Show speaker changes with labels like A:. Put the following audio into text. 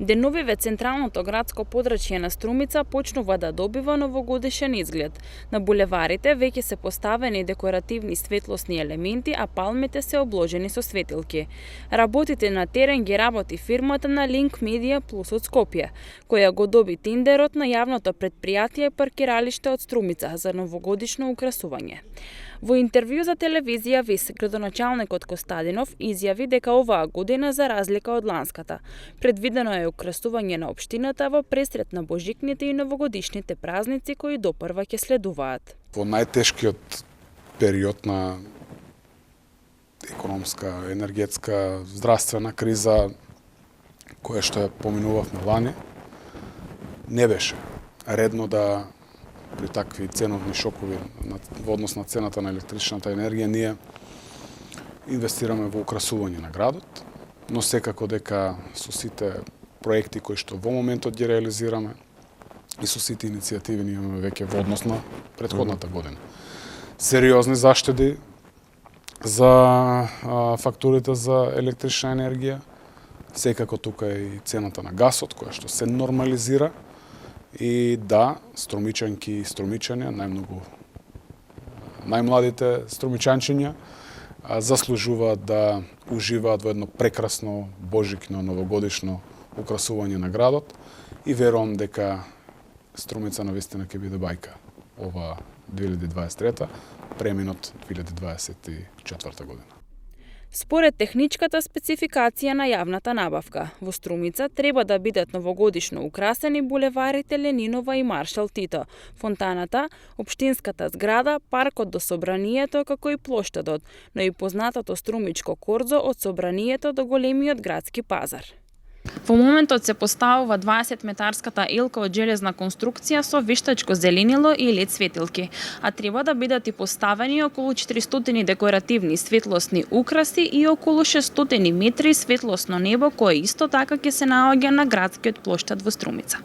A: Деновиве централното градско подрачје на Струмица почнува да добива новогодишен изглед. На булеварите веќе се поставени декоративни светлосни елементи, а палмите се обложени со светилки. Работите на терен ги работи фирмата на Link Media Plus од Скопје, која го доби тендерот на јавното претпријатие паркиралиште од Струмица за новогодишно украсување. Во интервју за телевизија ВИС, градоначалникот Костадинов изјави дека оваа година, за разлика од ланската, предвидено е украсување на општината во пресрет на божикните и новогодишните празници кои допрва ќе следуваат.
B: Во најтешкиот период на економска, енергетска, здравствена криза, која што ја поминувавме лани, не беше редно да при такви ценовни шокови во однос на цената на електричната енергија, ние инвестираме во украсување на градот, но секако дека со сите проекти кои што во моментот ги реализираме и со сите иницијативи ние имаме веќе во однос на претходната година. Сериозни заштеди за фактурите за електрична енергија, секако тука е и цената на гасот, која што се нормализира. И да, струмичанки и струмичани, најмладите струмичанчиња, заслужуваат да уживаат во едно прекрасно божикно новогодишно украсување на градот и верувам дека Струмица навистина ќе биде бајка ова 2023, преминот 2024 година.
A: Според техничката спецификација на јавната набавка, во Струмица треба да бидат новогодишно украсени булеварите Ленинова и Маршал Тито, фонтаната, општинската зграда, паркот до собранието како и плоштадот, но и познатото струмичко корзо од собранието до големиот градски пазар. Во моментот се поставува 20-метарската елка од железна конструкција со вештачко зеленило и LED светилки, а треба да бидат и поставени околу 400 декоративни светлосни украси и околу 600 метри светлосно небо кое исто така ќе се наоѓа на градскиот плоштад во Струмица.